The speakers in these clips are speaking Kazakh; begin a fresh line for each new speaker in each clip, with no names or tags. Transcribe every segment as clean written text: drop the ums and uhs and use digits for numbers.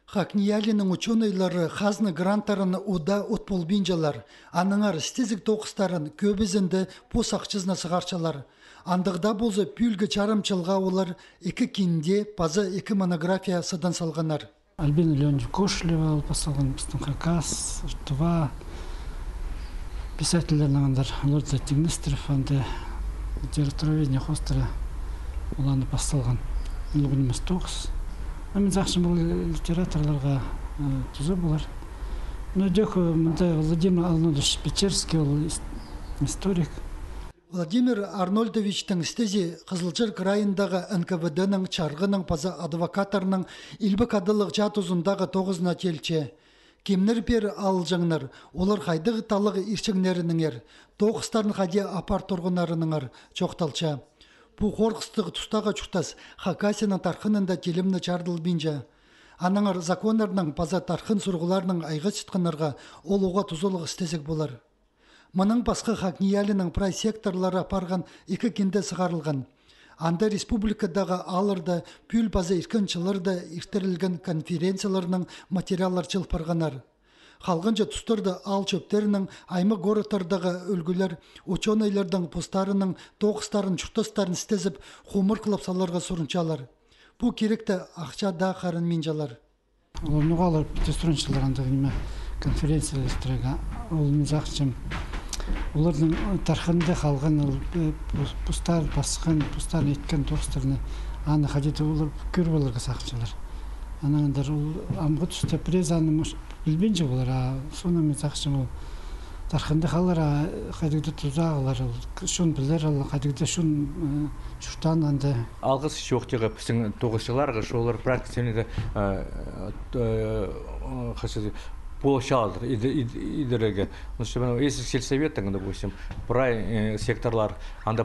Хакниялінің ученыйлары хазны гранттарын уда отполбинжалар, аныңар стезік тоқыстарын көбізінді посақчызна сығарчалар. Андығда болзы пүлгі чарымчылға олар 2 кинде паза 2 монография сыдан салғанар.
Альбина Леонидовна Кошелева посылған біздің Хакас, Ртува, писательдердің аңдар, Лорда Тигнестеров, анды литературоведение хостері оланы басталған. Үлгініміз 9. Мен жақшы бұл литераторларға түзі болар. Владимир Арнольдович Печерский, ол историк.
Владимир Арнольдовичтің стези Қызылжыр крайындағы НКВД-нің чарғының паза адвокаторының илбі кадылық жат ұзындағы 9-на телче. Кемнер бер алжыңнар, олар қайдығы талығы ирчіңнерініңер, тоғыстарын қаде апар тұрғынарыныңар жоқталча. Бұ қорқыстығы тұстаға чүктас Хакасияның тарқынында телімні чардыл бинжа. Аныңар законарының паза тарқын сұрғыларының айғы сітқынарға ол оға тұзолығы істезек болар. Мұның басқы Хакниялінің прай секторлары апарған 2 кенде сығарылған. Анда республикадағы алырда пүл база иркіншілерді иртерілген конференцияларының материалар чылпарғанар. Қалғынша тұстырды ал чөптерінің аймы горытардағы өлгілер ученыйлардың постарының тоғыстарын чүртастарын істезіп хумыр қылапсаларға сұрынчалар. Бұ керекті ақша да қарын менжалар.
Олнуғалар тестұрыншыларында конференциялар істіріға олын жақшым. Олардың тархында қалған пустар басқан, пустар еткен тоғыстарыны аны қадеті олар көр боларға сақшылар. Анаңдар амғы түсті презаны білбенже болар, соны мен сақшым ол тархында қалар, қадегді тұзағылар, шын білер, қадегді шын шүртан анды.
Алғыз шоқтығы пісің тоғысшыларға шолар практикасында получалдыр идереге. Если сельсоветің, допустим, прай секторлар, анда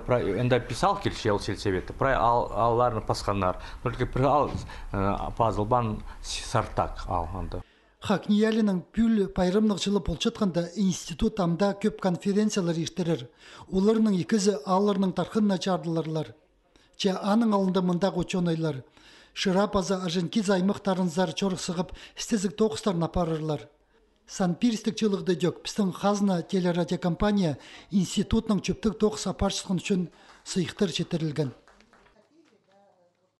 писал келшел сельсоветі, прай алларын пасқанар, только прай пазылбан сартак ал анда.
Хакниялінің пүл пайрымнық жылы полчатқанда институт амда көп конференциялар ештерер. Оларының екізі алларының тарқынна чардыларлар. Че аның алында мұндағы ученыйлар. Шыра паза Арженкиз аймақтарынзар чорық сығып істезік тоқыстарын апарырлар. Сан-Пирстік жылықты дөк біздің қазына телерадиокомпания институтның чөптік тоқыс апаршысқын үшін сыйықтыр жетірілген.